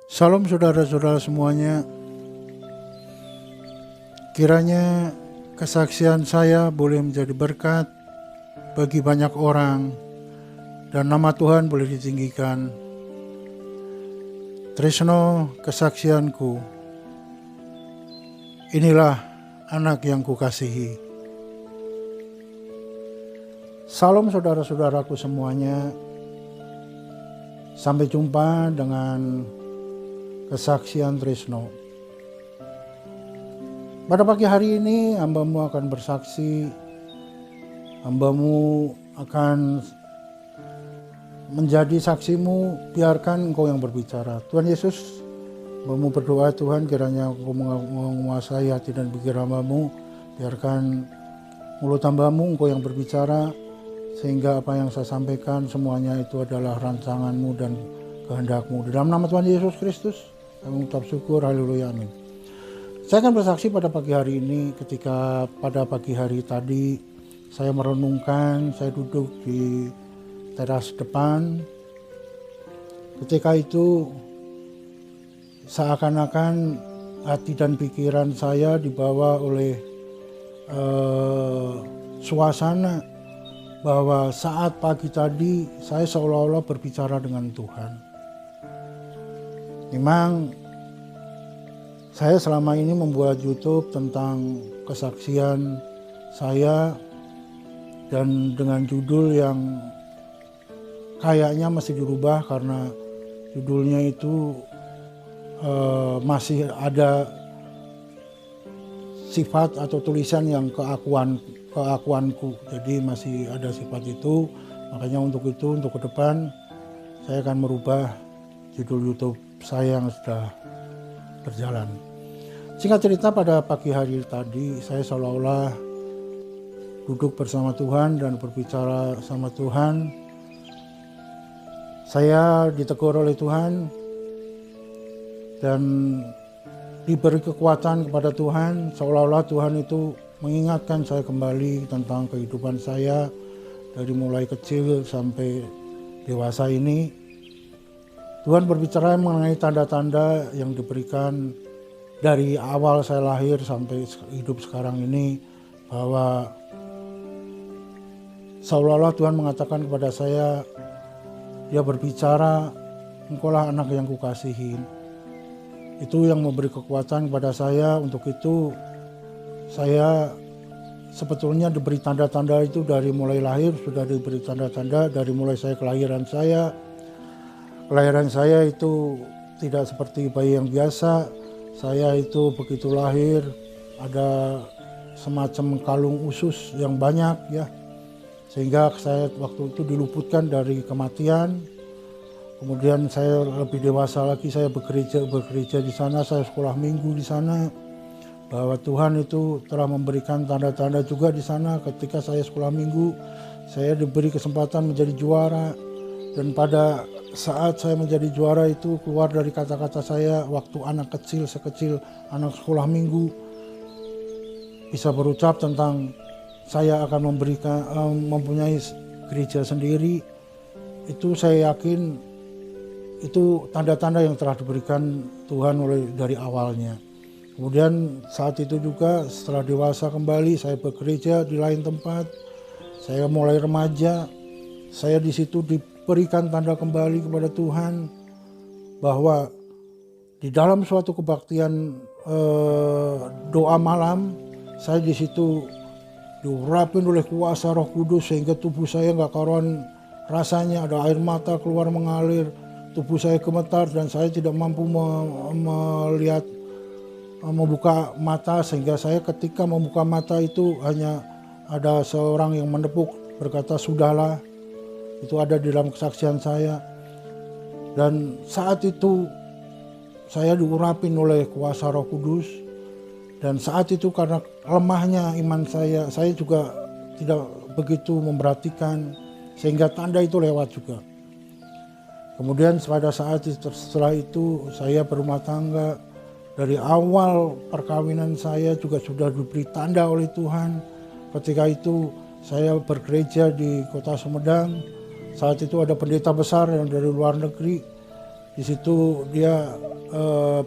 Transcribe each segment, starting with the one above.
Salam saudara-saudara semuanya. Kiranya kesaksian saya boleh menjadi berkat bagi banyak orang dan nama Tuhan boleh ditinggikan. Tresno kesaksianku, inilah anak yang kukasihi. Salam saudara-saudaraku semuanya. Sampai jumpa dengan kesaksian Tresno. Pada pagi hari ini hambamu akan bersaksi, hambamu akan menjadi saksimu, biarkan engkau yang berbicara. Tuhan Yesus, hambamu berdoa Tuhan kiranya engkau menguasai hati dan pikiran hambamu, biarkan mulut hambamu engkau yang berbicara, sehingga apa yang saya sampaikan semuanya itu adalah rancanganmu dan kehendakmu. Di dalam nama Tuhan Yesus Kristus, kami mengucap syukur, haleluya, amin. Saya akan bersaksi pada pagi hari ini ketika pada pagi hari tadi saya merenungkan, saya duduk di teras depan. Ketika itu seakan-akan hati dan pikiran saya dibawa oleh suasana bahwa saat pagi tadi saya seolah-olah berbicara dengan Tuhan. Memang saya selama ini membuat YouTube tentang kesaksian saya dan dengan judul yang kayaknya masih dirubah karena judulnya itu masih ada sifat atau tulisan yang keakuanku, jadi masih ada sifat itu. Makanya untuk ke depan saya akan merubah judul YouTube saya yang sudah berjalan. Singkat cerita, pada pagi hari tadi saya seolah-olah duduk bersama Tuhan dan berbicara sama Tuhan. Saya ditegur oleh Tuhan dan diberi kekuatan kepada Tuhan, seolah-olah Tuhan itu mengingatkan saya kembali tentang kehidupan saya dari mulai kecil sampai dewasa ini. Tuhan berbicara mengenai tanda-tanda yang diberikan dari awal saya lahir sampai hidup sekarang ini, bahwa seolah-olah Tuhan mengatakan kepada saya, Dia berbicara, engkaulah anak yang kukasihi. Itu yang memberi kekuatan kepada saya. Untuk itu saya sebetulnya diberi tanda-tanda itu dari mulai lahir, sudah diberi tanda-tanda dari mulai saya kelahiran saya. Kelahiran saya itu tidak seperti bayi yang biasa. Saya itu begitu lahir ada semacam kalung usus yang banyak ya. Sehingga saya waktu itu diluputkan dari kematian. Kemudian saya lebih dewasa lagi, saya bekerja di sana, saya sekolah minggu di sana. Bahwa Tuhan itu telah memberikan tanda-tanda juga di sana. Ketika saya sekolah minggu, saya diberi kesempatan menjadi juara. Dan pada saat saya menjadi juara itu keluar dari kata-kata saya waktu anak kecil, sekecil anak sekolah minggu, bisa berucap tentang saya akan mempunyai gereja sendiri. Itu saya yakin itu tanda-tanda yang telah diberikan Tuhan dari awalnya. Kemudian saat itu juga setelah dewasa kembali saya bekerja di lain tempat. Saya mulai remaja, saya di situ diberikan tanda kembali kepada Tuhan bahwa di dalam suatu kebaktian doa malam, saya di situ diurapin oleh kuasa Roh Kudus sehingga tubuh saya nggak karuan rasanya, ada air mata keluar mengalir, tubuh saya gemetar dan saya tidak mampu melihat, membuka mata, sehingga saya ketika membuka mata itu hanya ada seorang yang menepuk berkata sudahlah. Itu ada di dalam kesaksian saya. Dan saat itu saya diurapin oleh kuasa Roh Kudus. Dan saat itu karena lemahnya iman saya juga tidak begitu memperhatikan, sehingga tanda itu lewat juga. Kemudian pada saat setelah itu saya berumah tangga. Dari awal perkawinan saya juga sudah diberi tanda oleh Tuhan. Ketika itu saya bergereja di kota Sumedang. Saat itu ada pendeta besar yang dari luar negeri. Di situ dia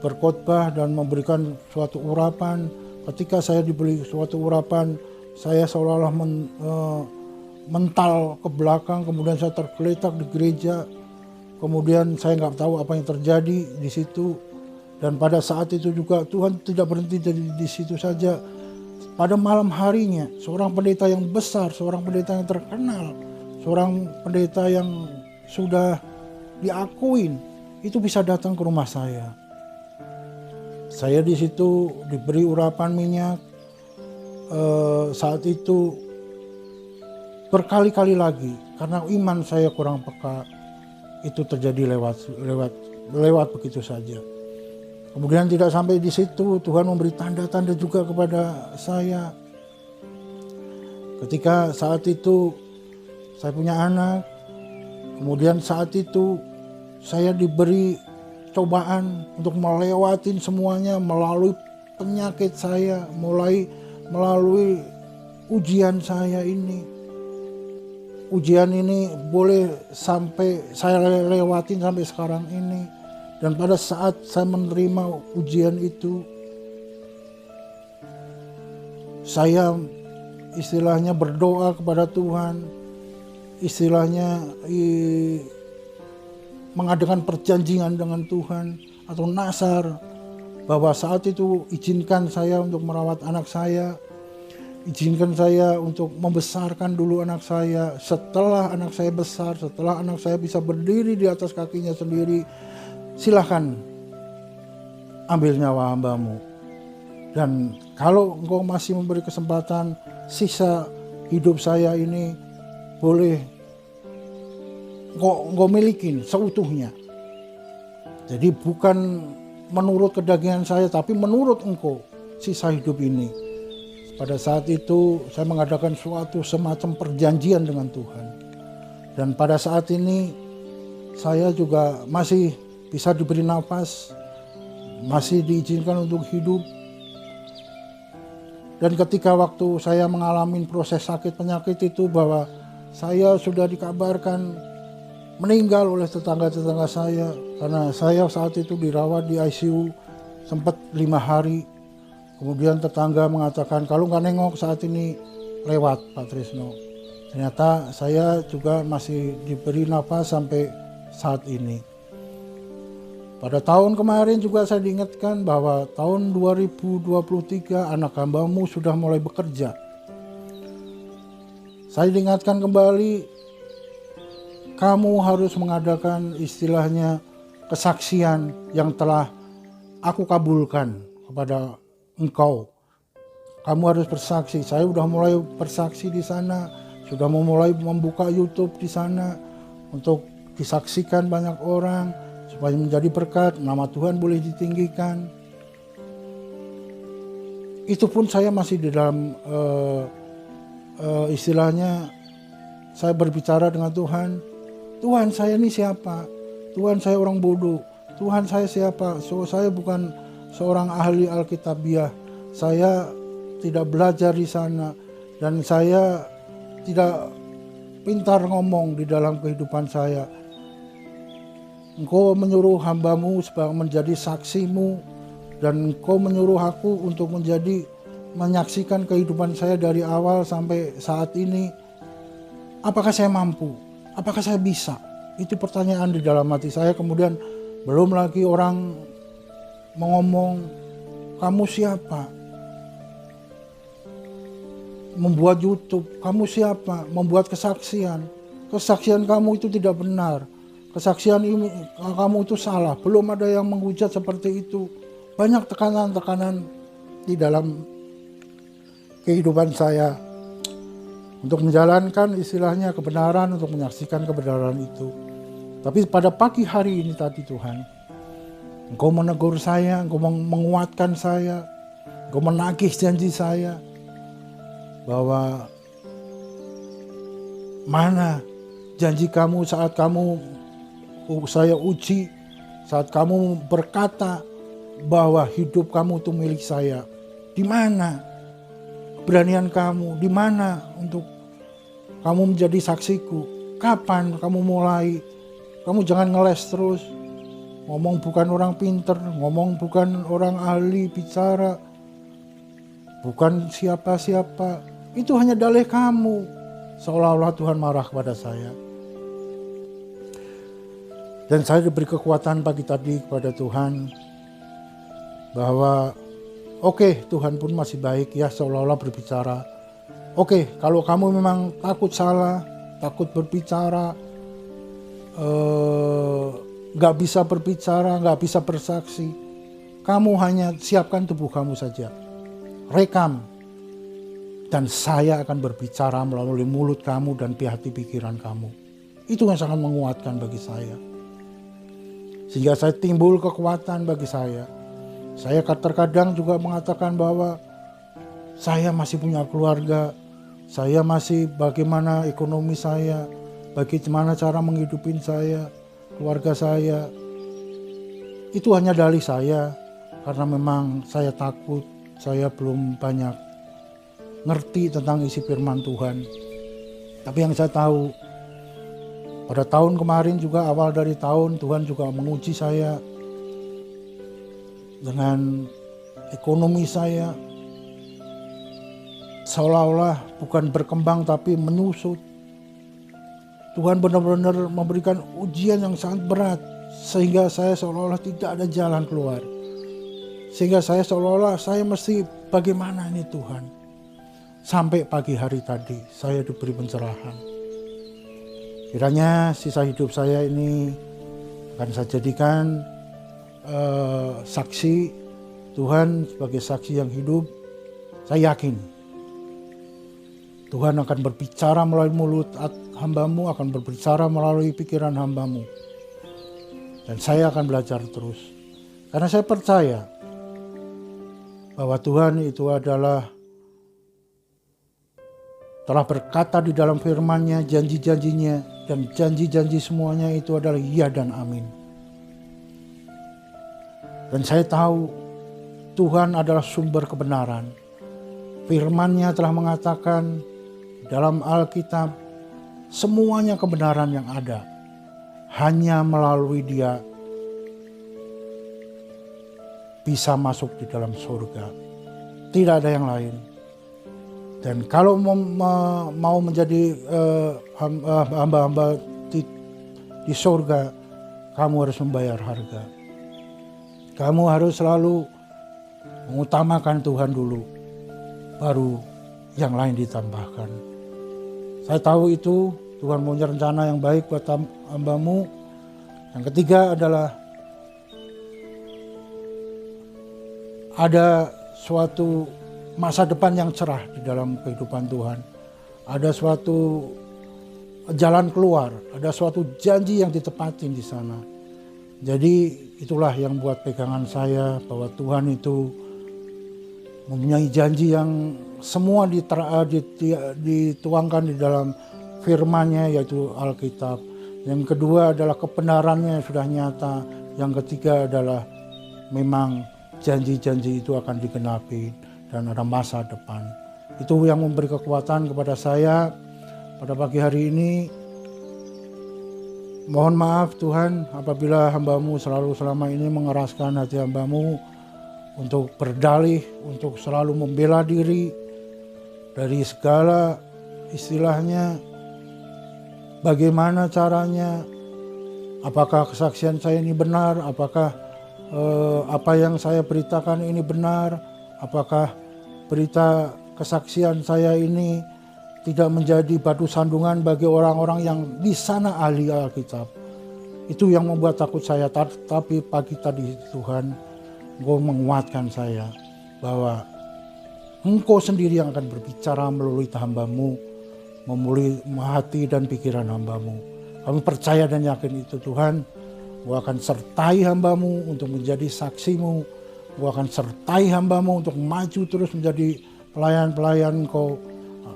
berkhotbah dan memberikan suatu urapan. Ketika saya diberi suatu urapan, saya seolah-olah mental ke belakang, kemudian saya tergeletak di gereja. Kemudian saya nggak tahu apa yang terjadi di situ. Dan pada saat itu juga Tuhan tidak berhenti di situ saja. Pada malam harinya, seorang pendeta yang besar, seorang pendeta yang terkenal, seorang pendeta yang sudah diakuin, itu bisa datang ke rumah saya. Saya di situ diberi urapan minyak. Saat itu berkali-kali lagi, karena iman saya kurang peka, itu terjadi lewat begitu saja. Kemudian tidak sampai di situ, Tuhan memberi tanda-tanda juga kepada saya. Ketika saat itu saya punya anak, kemudian saat itu saya diberi cobaan untuk melewatin semuanya melalui penyakit saya, melalui ujian saya ini. Ujian ini boleh sampai saya lewatin sampai sekarang ini. Dan pada saat saya menerima ujian itu, saya istilahnya berdoa kepada Tuhan, istilahnya mengadakan perjanjian dengan Tuhan atau nasar, bahwa saat itu izinkan saya untuk merawat anak saya, izinkan saya untuk membesarkan dulu anak saya. Setelah anak saya besar, setelah anak saya bisa berdiri di atas kakinya sendiri, silahkan ambil nyawa hambamu. Dan kalau engkau masih memberi kesempatan, sisa hidup saya ini boleh engkau milikin seutuhnya. Jadi bukan menurut kedagingan saya, tapi menurut engkau sisa hidup ini. Pada saat itu saya mengadakan suatu semacam perjanjian dengan Tuhan. Dan pada saat ini saya juga masih bisa diberi nafas, masih diizinkan untuk hidup. Dan ketika waktu saya mengalami proses sakit penyakit itu, bahwa saya sudah dikabarkan meninggal oleh tetangga-tetangga saya, karena saya saat itu dirawat di ICU sempat 5 hari. Kemudian tetangga mengatakan, kalau nggak nengok saat ini lewat Pak Trisno. Ternyata saya juga masih diberi nafas sampai saat ini. Pada tahun kemarin juga saya diingatkan bahwa tahun 2023 anak hambamu sudah mulai bekerja. Saya diingatkan kembali, kamu harus mengadakan istilahnya kesaksian yang telah aku kabulkan kepada engkau. Kamu harus bersaksi. Saya sudah mulai bersaksi di sana, sudah memulai membuka YouTube di sana untuk disaksikan banyak orang, supaya menjadi berkat, nama Tuhan boleh ditinggikan. Itu pun saya masih di dalam istilahnya saya berbicara dengan Tuhan. Tuhan, saya ini siapa? Tuhan, saya orang bodoh. Tuhan, saya siapa? Saya bukan seorang ahli Alkitabiah. Saya tidak belajar di sana, dan saya tidak pintar ngomong di dalam kehidupan saya. Engkau menyuruh hambamu sebagai menjadi saksimu, dan engkau menyuruh aku untuk menyaksikan kehidupan saya dari awal sampai saat ini. Apakah saya mampu? Apakah saya bisa? Itu pertanyaan di dalam hati saya. Kemudian belum lagi orang mengomong, kamu siapa? Membuat YouTube, kamu siapa? Membuat kesaksian. Kesaksian kamu itu tidak benar. Kesaksian ini kamu itu salah. Belum ada yang menghujat seperti itu. Banyak tekanan-tekanan di dalam kehidupan saya untuk menjalankan istilahnya kebenaran, untuk menyaksikan kebenaran itu. Tapi pada pagi hari ini tadi Tuhan, Engkau menegur saya, Engkau menguatkan saya, Engkau menagih janji saya bahwa mana janji kamu saat saya uji, saat kamu berkata bahwa hidup kamu itu milik saya. Di mana keberanian kamu? Di mana untuk kamu menjadi saksiku? Kapan kamu mulai? Kamu jangan ngeles terus. ngomong bukan orang pinter, ngomong bukan orang ahli bicara, bukan siapa-siapa. Itu hanya dalih kamu, seolah-olah Tuhan marah kepada saya. Dan saya diberi kekuatan pagi tadi kepada Tuhan, bahwa oke, Tuhan pun masih baik ya, seolah-olah berbicara. Oke, kalau kamu memang takut salah, takut berbicara, gak bisa berbicara, gak bisa bersaksi, kamu hanya siapkan tubuh kamu saja, rekam, dan saya akan berbicara melalui mulut kamu dan hati pikiran kamu. Itu yang sangat menguatkan bagi saya, sehingga saya timbul kekuatan bagi saya. Saya terkadang juga mengatakan bahwa saya masih punya keluarga, saya masih bagaimana ekonomi saya, bagaimana cara menghidupin saya, keluarga saya. Itu hanya dalih saya, karena memang saya takut, saya belum banyak ngerti tentang isi firman Tuhan. Tapi yang saya tahu, pada tahun kemarin juga, awal dari tahun, Tuhan juga menguji saya dengan ekonomi saya, seolah-olah bukan berkembang tapi menyusut. Tuhan benar-benar memberikan ujian yang sangat berat, sehingga saya seolah-olah tidak ada jalan keluar. Sehingga saya seolah-olah saya mesti bagaimana ini Tuhan. Sampai pagi hari tadi saya diberi pencerahan. Kiranya sisa hidup saya ini akan saya jadikan saksi Tuhan, sebagai saksi yang hidup. Saya yakin Tuhan akan berbicara melalui mulut hambamu, akan berbicara melalui pikiran hambamu. Dan saya akan belajar terus. Karena saya percaya bahwa Tuhan itu telah berkata di dalam firman-Nya, janji-janjinya, dan janji-janji semuanya itu adalah iya dan amin. Dan saya tahu Tuhan adalah sumber kebenaran. Firman-Nya telah mengatakan dalam Alkitab, semuanya kebenaran yang ada hanya melalui Dia bisa masuk di dalam surga. Tidak ada yang lain. Dan kalau mau menjadi hamba-hamba di surga, kamu harus membayar harga. Kamu harus selalu mengutamakan Tuhan dulu, baru yang lain ditambahkan. Saya tahu itu Tuhan punya rencana yang baik buat hambamu. Yang ketiga adalah ada suatu masa depan yang cerah di dalam kehidupan Tuhan. Ada suatu jalan keluar, ada suatu janji yang ditepatin di sana. Jadi itulah yang buat pegangan saya, bahwa Tuhan itu mempunyai janji yang semua dituangkan di dalam firman-Nya, yaitu Alkitab. Yang kedua adalah kebenarannya yang sudah nyata. Yang ketiga adalah memang janji-janji itu akan digenapi dan ada masa depan. Itu yang memberi kekuatan kepada saya pada pagi hari ini. Mohon maaf Tuhan apabila hambamu selalu selama ini mengeraskan hati hambamu untuk berdalih, untuk selalu membela diri dari segala istilahnya, bagaimana caranya, apakah kesaksian saya ini benar, apakah apa yang saya beritakan ini benar, apakah berita kesaksian saya ini tidak menjadi batu sandungan bagi orang-orang yang di sana ahli Alkitab. Itu yang membuat takut saya. Tapi pagi tadi Tuhan, Engkau menguatkan saya bahwa Engkau sendiri yang akan berbicara melalui hambamu, memulih hati dan pikiran hambamu. Kami percaya dan yakin itu Tuhan. Engkau akan sertai hambamu untuk menjadi saksimu. Engkau akan sertai hambamu untuk maju terus menjadi pelayan-pelayan Engkau.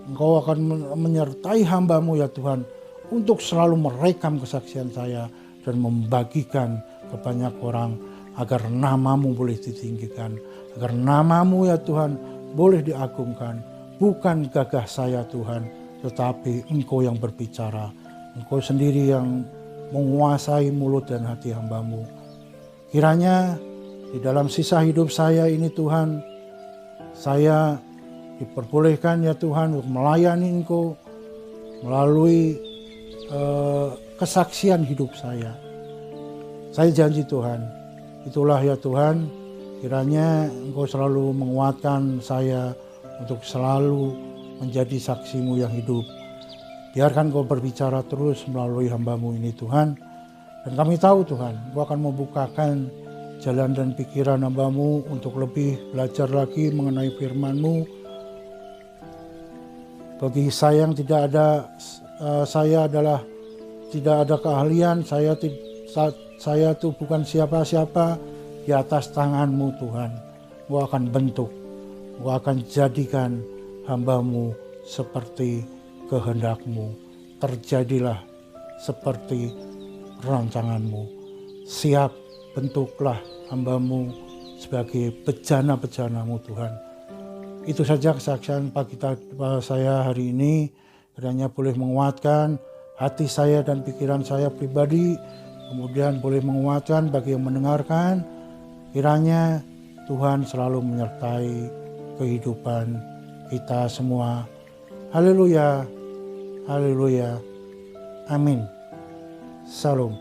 Engkau akan menyertai hambamu ya Tuhan, untuk selalu merekam kesaksian saya dan membagikan ke banyak orang, agar namamu boleh ditinggikan, agar namamu ya Tuhan boleh diagungkan. Bukan gagah saya Tuhan, tetapi Engkau yang berbicara. Engkau sendiri yang menguasai mulut dan hati hambamu. Kiranya di dalam sisa hidup saya ini Tuhan, saya diperbolehkan ya Tuhan untuk melayani Engkau melalui kesaksian hidup saya. Saya janji Tuhan, itulah ya Tuhan, kiranya Engkau selalu menguatkan saya untuk selalu menjadi saksi-Mu yang hidup. Biarkan Engkau berbicara terus melalui hamba-Mu ini Tuhan. Dan kami tahu Tuhan, Engkau akan membukakan jalan dan pikiran hamba-Mu untuk lebih belajar lagi mengenai firman-Mu. Bagi saya yang tidak ada, saya adalah tidak ada keahlian, saya tuh bukan siapa-siapa di atas tangan-Mu Tuhan. Engkau akan bentuk, Engkau akan jadikan hamba-Mu seperti kehendak-Mu. Terjadilah seperti rancangan-Mu. Siap, bentuklah hamba-Mu sebagai bejana-bejana-Mu Tuhan. Itu saja kesaksian pagi saya hari ini. Kiranya boleh menguatkan hati saya dan pikiran saya pribadi. Kemudian boleh menguatkan bagi yang mendengarkan. Kiranya Tuhan selalu menyertai kehidupan kita semua. Haleluya, haleluya, amin. Salam.